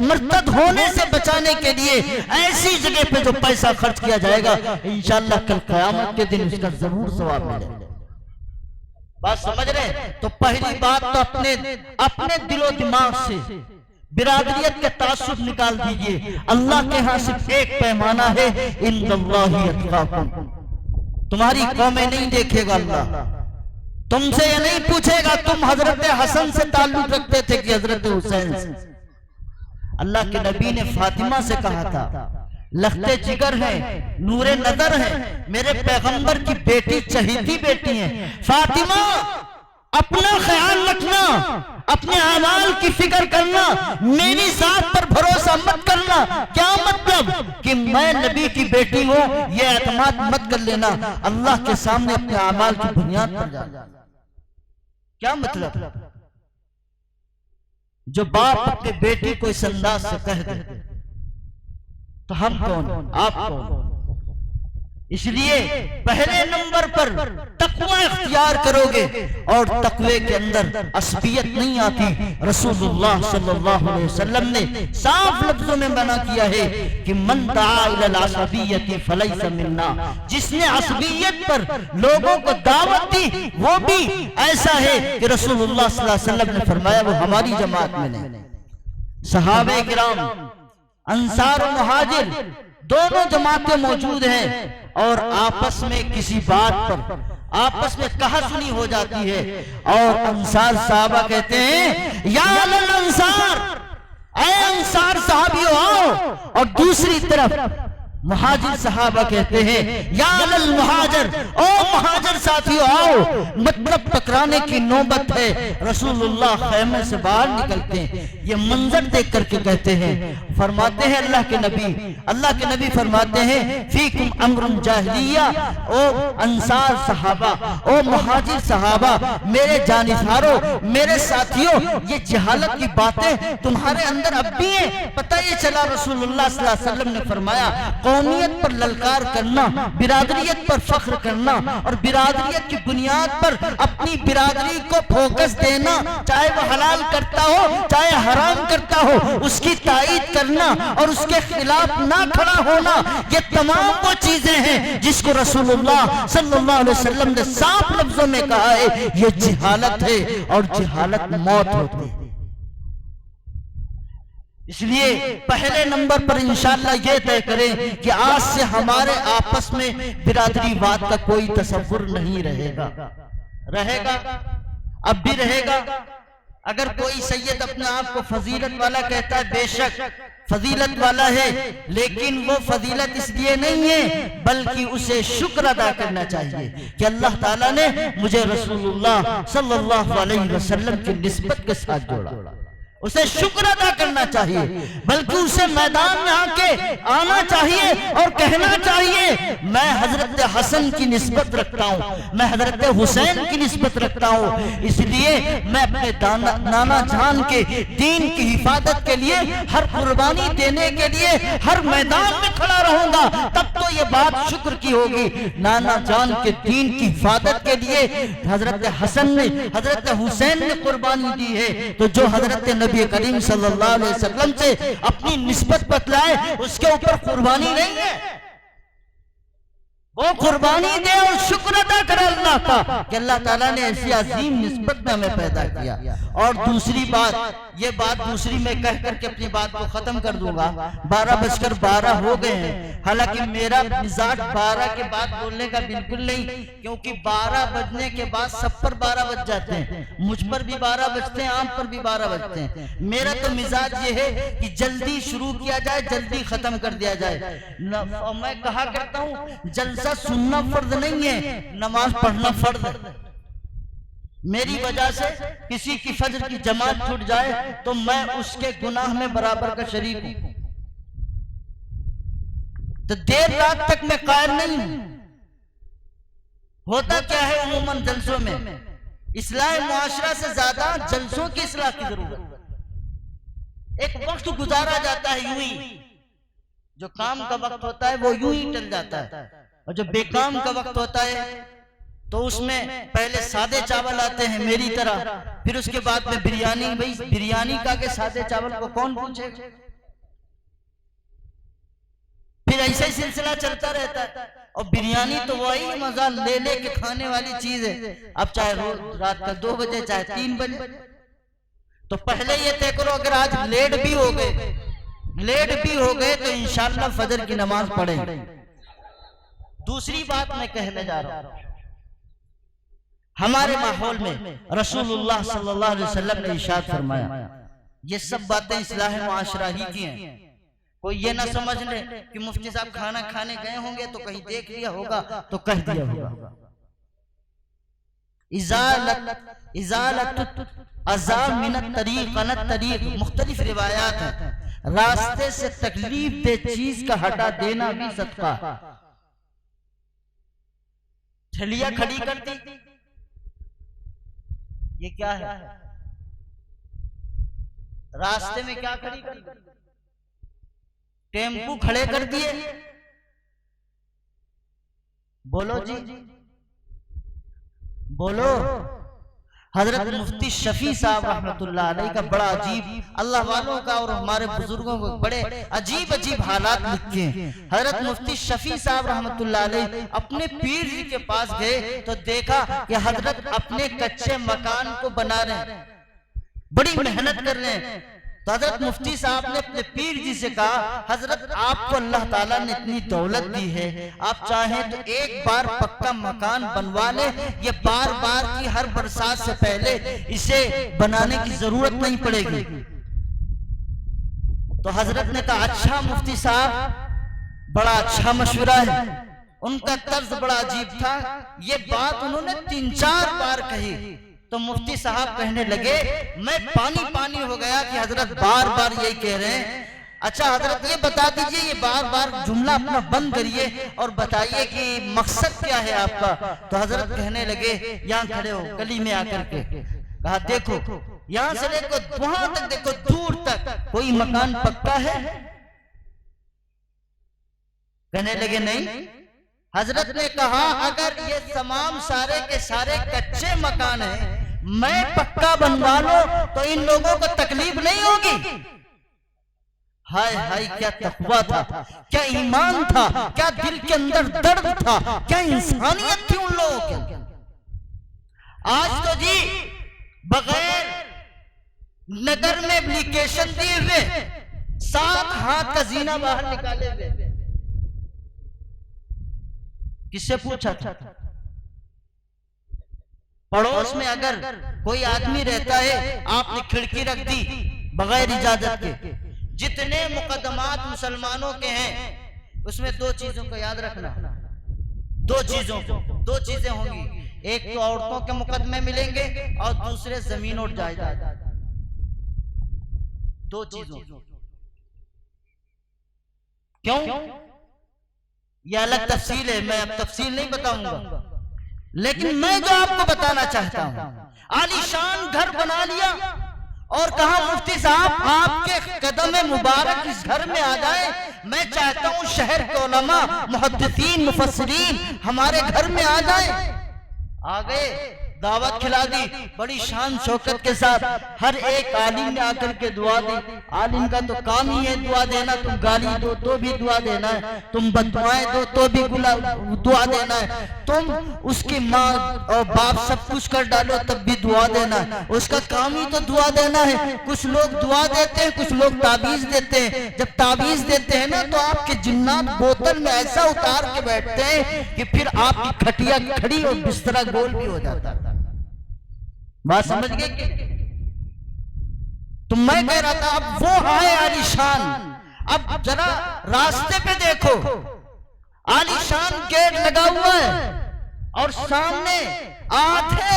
مرتد ہونے سے بچانے کے لیے ایسی جگہ پہ جو پیسہ خرچ کیا جائے گا انشاءاللہ کل قیامت کے دن اس کا ضرور ثواب ملے گا۔ بات سمجھ رہے؟ تو پہلی بات تو اپنے دل و دماغ سے برادریت کے تعصب نکال دیجئے۔ اللہ کے ہاں صرف ایک پیمانہ ہے، ان اللہ اتقاکم۔ تمہاری قومیں نہیں دیکھے گا اللہ، تم سے یہ نہیں پوچھے گا تم حضرت حسن سے تعلق رکھتے تھے کہ حضرت حسین سے۔ اللہ کے نبی نے فاطمہ سے کہا تھا، لخت جگر ہیں، نور نظر ہیں، میرے پیغمبر کی بیٹی چہیتی بیٹی ہیں، فاطمہ اپنا خیال رکھنا، اپنے اعمال کی فکر کرنا، میری ذات پر بھروسہ مت کرنا۔ کیا مطلب؟ کہ میں نبی کی بیٹی ہوں یہ اعتماد مت کر لینا، اللہ کے سامنے اپنے اعمال کی بنیاد پر جانا۔ کیا مطلب؟ جو باپ اپنے بیٹی کو اس انداز سے کہہ دے تو ہم کون، آپ کون؟ اس لیے پہلے نمبر پر تقوی اختیار کرو گے، اور تقوی کے اندر عصبیت نہیں آتی۔ رسول اللہ صلی اللہ علیہ وسلم نے صاف لفظوں میں منع کیا ہے کہ من دعا الی العصبیۃ فلیس منا، جس نے عصبیت پر لوگوں کو دعوت دی وہ بھی ایسا ہے کہ رسول اللہ صلی اللہ علیہ وسلم نے فرمایا وہ ہماری جماعت میں نہیں۔ صحابہ کرام انصار و مہاجر دونوں جماعتیں موجود ہیں، اور آپس میں کسی بات پر آپس میں کہا سنی ہو جاتی ہے، اور انصار صحابہ کہتے ہیں یا الانصار، اے انصار صحابیو آؤ، اور دوسری طرف مہاجر صحابہ کہتے ہیں یا المہاجر، او مہاجر ساتھیو آؤ۔ مطلب ٹکرانے کی نوبت ہے۔ رسول اللہ خیمے سے باہر نکلتے ہیں، یہ منظر دیکھ کر کے کہتے ہیں، فرماتے ہیں اللہ کے نبی فرماتے ہیں فیکم امر جاہلیہ، او انصار صحابہ، او مہاجر صحابہ، میرے جانثاروں، میرے ساتھیوں، یہ جہالت کی باتیں تمہارے اندر اب بھی ہیں۔ پتہ یہ چلا رسول اللہ صلی اللہ علیہ وسلم نے فرمایا قومیت پر للکار کرنا، برادریت پر فخر کرنا، اور برادریت کی بنیاد پر اپنی برادری کو فوکس دینا، چاہے وہ حلال کرتا ہو چاہے حرام کرتا ہو، اس کی تائید کرنا اور اس کے خلاف نہ کھڑا ہونا، یہ تمام وہ چیزیں ہیں جس کو رسول اللہ صلی اللہ علیہ وسلم نے صاف لفظوں میں کہا ہے یہ جہالت ہے، اور جہالت موت ہوتی ہے۔ اس لیے پہلے نمبر پر انشاءاللہ یہ طے کریں کہ آج سے ہمارے آپس میں برادری واد کا کوئی تصور نہیں رہے گا۔ اب بھی رہے گا۔ اگر کوئی سید اپنے آپ کو فضیلت والا کہتا ہے، بے شک فضیلت والا ہے، لیکن وہ فضیلت اس لیے نہیں ہے بلکہ اسے شکر ادا کرنا چاہیے کہ اللہ تعالیٰ نے مجھے رسول اللہ صلی اللہ علیہ وسلم کی نسبت کے ساتھ جوڑا۔ اسے شکر ادا کرنا چاہیے، بلکہ اسے میدان میں آنا چاہیے اور کہنا چاہیے میں حضرت حسن کی نسبت رکھتا ہوں، میں حضرت حسین کی نسبت رکھتا ہوں، اس لیے میں اپنے نانا جان کے دین کی حفاظت کے لیے، ہر قربانی دینے کے لیے ہر میدان میں کھڑا رہوں گا۔ تب تو یہ بات شکر کی ہوگی، نانا جان کے دین کی حفاظت کے لیے حضرت حسن نے، حضرت حسین نے قربانی دی ہے، تو جو حضرت نبی کریم صلی اللہ علیہ وسلم سے اپنی نسبت بتلائے اس کے اوپر قربانی نہیں ہے، وہ قربانی دے اور شکر ادا کرے اللہ کا کہ اللہ تعالیٰ نے ایسی عظیم نسبت میں ہمیں پیدا کیا۔ اور دوسری بات، یہ بات دوسری میں کہہ کر کے اپنی بات کو ختم کر دوں گا۔ 12:12 ہو گئے ہیں، حالانکہ میرا مزاج 12 کے بعد بولنے کا بالکل نہیں، کیونکہ 12 بجنے کے بعد سب پر 12 بج جاتے ہیں، مجھ پر بھی 12 بجتے ہیں، عام پر بھی 12 بجتے ہیں۔ میرا تو مزاج یہ ہے کہ جلدی شروع کیا جائے، جلدی ختم کر دیا جائے۔ اور میں کہا کرتا ہوں جلسہ سننا فرض نہیں ہے، نماز پڑھنا فرض ہے۔ میری وجہ سے کسی کی فجر کی جماعت چھوٹ جائے تو میں اس کے گناہ میں برابر کا شریک ہوں، تو دیر رات تک میں قائم نہیں ہوں۔ ہوتا کیا ہے عموماً جلسوں میں اصلاح معاشرہ سے زیادہ جلسوں کی اصلاح کی ضرورت ہے۔ ایک وقت گزارا جاتا ہے یوں ہی، جو کام کا وقت ہوتا ہے وہ یوں ہی ٹل جاتا ہے، اور جو بے کام کا وقت ہوتا ہے تو اس میں پہلے سادے چاول آتے ہیں میری طرح، پھر اس کے بعد میں بریانی، بھئی بریانی کا کہ سادے چاول کو کون پوچھے، پھر ایسا ہی سلسلہ چلتا رہتا ہے۔ اور بریانی تو وہی مزہ لے لے کے کھانے والی چیز ہے، اب چاہے روز رات کا 2 بجے چاہے 3 بجے۔ تو پہلے یہ طے کرو اگر آج لیٹ بھی ہو گئے تو انشاءاللہ فجر کی نماز پڑھیں۔ دوسری بات میں کہنے جا رہا ہوں، ہمارے ماحول میں رسول اللہ صلی اللہ علیہ وسلم نے ارشاد فرمایا، یہ سب باتیں اصلاح معاشرہ ہی کی ہیں۔ کوئی یہ نہ سمجھ لے کہ مفتی صاحب کھانا کھانے گئے ہوں گے تو کہیں دیکھ لیا ہوگا تو کہہ دیا ہوگا۔ ازالت عذاب من الطریق عن الطریق، مختلف روایات ہیں، راستے سے تکلیف دہ چیز کا ہٹا دینا بھی صدقہ ہے۔ ٹھلیاں کھڑی کر دی، یہ کیا ہے؟ راستے میں کیا کھڑی کر دی؟ ٹیمپو کھڑے کر دیے، بولو جی بولو۔ حضرت مفتی شفیع صاحب رحمت اللہ علیہ کا بڑا عجیب، اللہ والوں کا اور ہمارے بزرگوں کو بڑے عجیب عجیب حالات لکھے ہیں۔ حضرت مفتی شفیع صاحب رحمت اللہ علیہ اپنے پیر جی کے پاس گئے تو دیکھا کہ حضرت اپنے کچے مکان کو بنا رہے ہیں، بڑی محنت کر رہے ہیں۔ تو حضرت مفتی صاحب نے اپنے پیر جی سے کہا، حضرت آپ کو اللہ تعالیٰ نے اتنی دولت دی ہے، آپ چاہیں تو ایک بار پکا مکان بنوا لیں، یہ بار بار کی ہر برسات سے پہلے اسے بنانے کی ضرورت نہیں پڑے گی۔ تو حضرت نے کہا اچھا مفتی صاحب، بڑا اچھا مشورہ ہے۔ ان کا طرز بڑا عجیب تھا، یہ بات انہوں نے 3-4 بار کہی۔ تو مفتی صاحب کہنے لگے میں پانی پانی ہو گیا کہ حضرت بار بار یہی کہہ رہے ہیں، اچھا حضرت یہ بتا دیجئے، یہ بار بار جملہ اپنا بند کریے اور بتائیے کہ مقصد کیا ہے آپ کا۔ تو حضرت کہنے لگے یہاں کھڑے ہو گلی میں آ کر کے، کہا دیکھو یہاں سے لے کو وہاں تک دیکھو، دور تک کوئی مکان پکا ہے؟ کہنے لگے نہیں۔ حضرت نے کہا اگر یہ تمام سارے کے سارے کچے مکان ہیں، میں پکا بنوا لو تو ان لوگوں کو تکلیف نہیں ہوگی۔ ہائے ہائے کیا تقویٰ تھا، کیا ایمان تھا، کیا دل کے اندر درد تھا، کیا انسانیت تھی ان لوگوں کے۔ آج تو جی بغیر نگر میں اپلیکیشن دیے ہوئے 7 ہاتھ کا زینہ باہر نکالے ہوئے، کس سے پوچھا تھا؟ پڑوس میں اگر کوئی آدمی رہتا ہے، آپ نے کھڑکی رکھ دی بغیر اجازت کے، جتنے مقدمات مسلمانوں کے ہیں اس میں 2 چیزوں کو یاد رکھنا، 2 چیزیں ہوں گی، ایک تو عورتوں کے مقدمے ملیں گے اور دوسرے زمین اور جائیداد، 2 چیزوں۔ کیوں؟ یہ الگ تفصیل ہے، میں اب تفصیل نہیں بتاؤں گا، لیکن میں جو آپ کو بتانا چاہتا ہوں، عالی شان گھر بنا لیا اور کہا مفتی صاحب آپ کے قدم مبارک اس گھر میں آ جائے، میں چاہتا ہوں شہر کے علماء محدثین مفسرین ہمارے گھر میں آ جائیں۔ آ گئے، دعوت کھلا دی، بڑی شان شوکت کے ساتھ ہر ایک عالم نے آ کر کے دعا دی۔ عالم کا تو کام ہی ہے دعا دینا، تم گالی دو تو بھی دعا دینا ہے، تم بددعائیں دو تو بھی دعا دینا ہے، تم اس کی ماں اور باپ سب کچھ کر ڈالو تب بھی دعا دینا ہے، اس کا کام ہی تو دعا دینا ہے۔ کچھ لوگ دعا دیتے ہیں، کچھ لوگ تعویذ دیتے ہیں۔ جب تعویذ دیتے ہیں نا تو آپ کے جنات بوتل میں ایسا اتار کے بیٹھتے ہیں کہ پھر آپ کی کھٹیا کھڑی اور بسترا گول بھی ہو جاتا ہے۔ بات سمجھ گئے کہ تو میں کہہ رہا تھا اب وہ آئے عالی شان، اب ذرا راستے پہ دیکھو، عالی شان گیٹ لگا ہوا ہے اور سامنے آدھے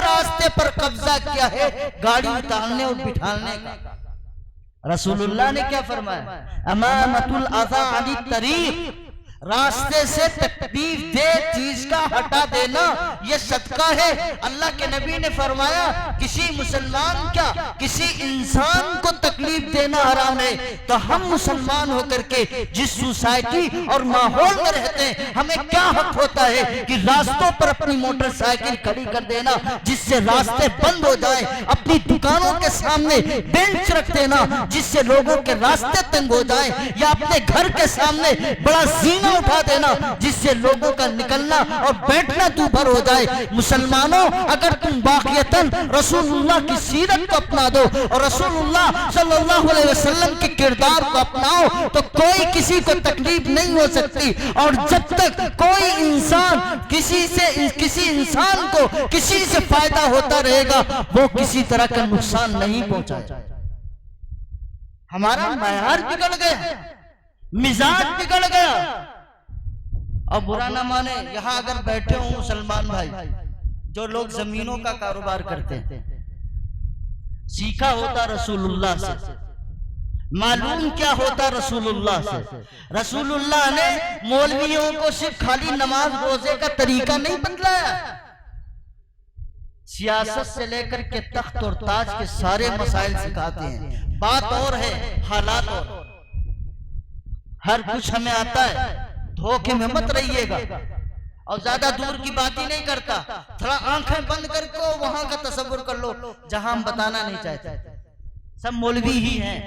راستے پر قبضہ کیا ہے گاڑی اتارنے اور بٹھانے کا۔ رسول اللہ نے کیا فرمایا؟ امامۃ الاذی علی الطریق، راستے سے تکلیف دہ چیز کا ہٹا دینا یہ صدقہ ہے۔ اللہ کے نبی نے فرمایا کسی مسلمان کیا کسی انسان کو تکلیف دینا حرام ہے، تو ہم مسلمان ہو کر کے جس سوسائٹی اور ماحول میں رہتے ہیں ہمیں کیا حق ہوتا ہے کہ راستوں پر اپنی موٹر سائیکل کھڑی کر دینا جس سے راستے بند ہو جائیں، اپنی دکانوں کے سامنے بینچ رکھ دینا جس سے لوگوں کے راستے تنگ ہو جائیں، یا اپنے گھر کے سامنے بڑا زینہ اٹھا دینا جس سے لوگوں کا نکلنا اور بیٹھنا دوبھر ہو جائے۔ مسلمانوں اگر تم واقعتاً رسول اللہ کی سیرت کو اپنا دو اور رسول اللہ صلی اللہ علیہ وسلم کے کردار کو اپناؤ تو کوئی کسی کو تکلیف نہیں ہو سکتی، اور جب تک کوئی انسان کسی انسان کو کسی سے فائدہ ہوتا رہے گا وہ کسی طرح کا نقصان نہیں پہنچائے۔ ہمارا معیار بگڑ گیا، مزاج بگڑ گیا، اور برا نہ مانے، یہاں اگر بیٹھے ہوں مسلمان بھائی جو لوگ زمینوں کا کاروبار کرتے ہیں، سیکھا ہوتا رسول اللہ سے، معلوم کیا ہوتا رسول اللہ سے۔ رسول اللہ نے مولویوں کو صرف خالی نماز روزے کا طریقہ نہیں بتلایا، سیاست سے لے کر کے تخت اور تاج کے سارے مسائل سکھاتے ہیں۔ بات اور ہے، حالات اور۔ ہر کچھ ہمیں آتا ہے، دھوکے میں مت رہیے گا، اور زیادہ دور کی بات ہی نہیں کرتا، تھوڑا آنکھیں بند کر کے وہاں کا تصور کر لو جہاں ہم بتانا نہیں چاہتے۔ سب مولوی ہی ہیں،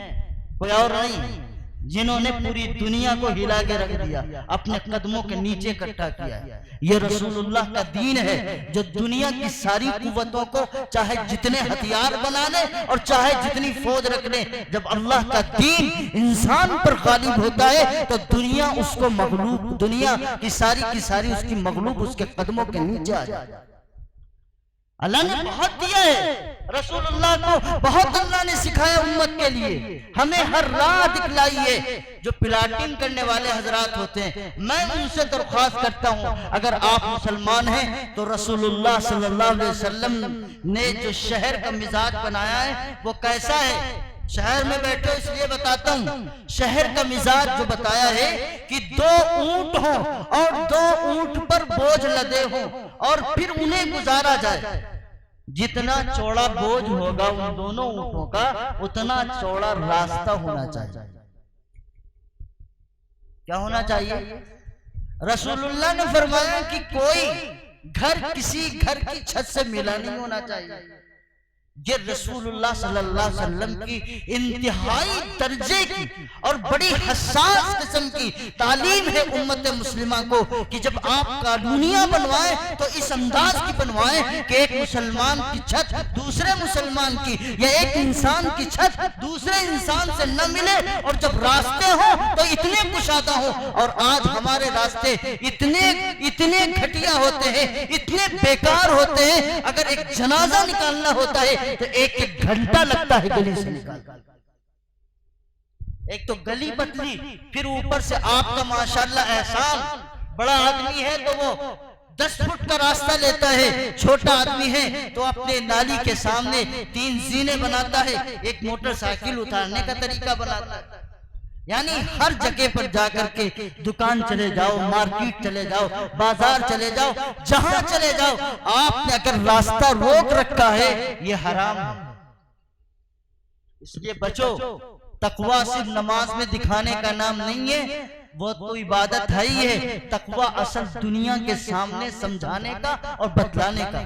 کوئی اور نہیں، جنہوں نے پوری دنیا کو ہلا کے رکھ دیا، اپنے قدموں کے نیچے اکٹھا کیا۔ یہ رسول اللہ کا دین ہے جو دنیا کی ساری قوتوں کو چاہے جتنے ہتھیار بنا لے اور چاہے جتنی فوج رکھ لے، جب اللہ کا دین انسان پر غالب ہوتا ہے تو دنیا اس کو مغلوب، دنیا کی ساری اس کی مغلوب اس کے قدموں کے نیچے آ جائے۔ اللہ نے بہت دیا ہے، رسول اللہ کو بہت اللہ نے سکھایا امت کے لیے، ہمیں ہر راہ دکھلائی ہے۔ جو پلاٹنگ کرنے والے حضرات ہوتے ہیں، میں ان سے درخواست کرتا ہوں، اگر آپ مسلمان ہیں تو رسول اللہ صلی اللہ علیہ وسلم نے جو شہر کا مزاج بنایا ہے وہ کیسا ہے؟ شہر میں بیٹھے اس لیے بتاتا ہوں، شہر کا مزاج جو بتایا ہے کہ 2 اونٹ ہوں اور 2 اونٹ پر بوجھ لدے ہوں اور پھر انہیں گزارا جائے۔ جتنا چوڑا بوجھ ہوگا ان دونوں اونٹوں کا اتنا چوڑا راستہ ہونا چاہیے۔ کیا ہونا چاہیے؟ رسول اللہ نے فرمایا کہ کوئی گھر کسی گھر کی چھت سے ملا نہیں ہونا چاہیے۔ یہ رسول اللہ صلی اللہ علیہ وسلم کی انتہائی درجے کی اور بڑی حساس قسم کی تعلیم ہے امت مسلمہ کو کہ جب آپ قانونیاں بنوائیں تو اس انداز کی بنوائیں کہ ایک مسلمان کی چھت دوسرے مسلمان کی یا ایک انسان کی چھت دوسرے انسان سے نہ ملے، اور جب راستے ہوں تو اتنے کشادہ ہوں۔ اور آج ہمارے راستے اتنے گھٹیا ہوتے ہیں، اتنے بیکار ہوتے ہیں، اگر ایک جنازہ نکالنا ہوتا ہے تو ایک گھنٹہ لگتا ہے گلی سے نکال۔ ایک تو گلی پتلی، پھر اوپر سے آپ کا ماشاءاللہ احسان، بڑا آدمی ہے تو وہ 10 فٹ کا راستہ لیتا ہے، چھوٹا آدمی ہے تو اپنے نالی کے سامنے 3 زینے بناتا ہے، ایک موٹر سائیکل اتارنے کا طریقہ بناتا ہے۔ یعنی ہر جگہ پر جا کر کے دکان چلے جاؤ، مارکیٹ چلے جاؤ، بازار چلے جاؤ، جہاں چلے جاؤ، آپ نے اگر راستہ روک رکھا ہے یہ حرام ہے۔ اس لیے بچو، تقوی صرف نماز میں دکھانے کا نام نہیں ہے، وہ تو عبادت ہے ہی ہے۔ تقوی اصل دنیا کے سامنے سمجھانے کا اور بتلانے کا۔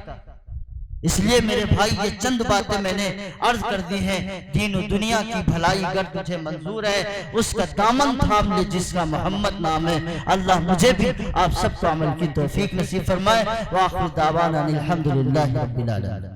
اس لیے میرے بھائی یہ چند باتیں میں نے عرض کر دی ہیں۔ دین و دنیا کی بھلائی اگر تجھے منظور ہے اس کا دامن تھام لے جس کا محمد نام ہے۔ اللہ مجھے بھی آپ سب کو عمل کی توفیق نصیب فرمائے۔ وآخر دعوانا الحمدللہ رب العالمین۔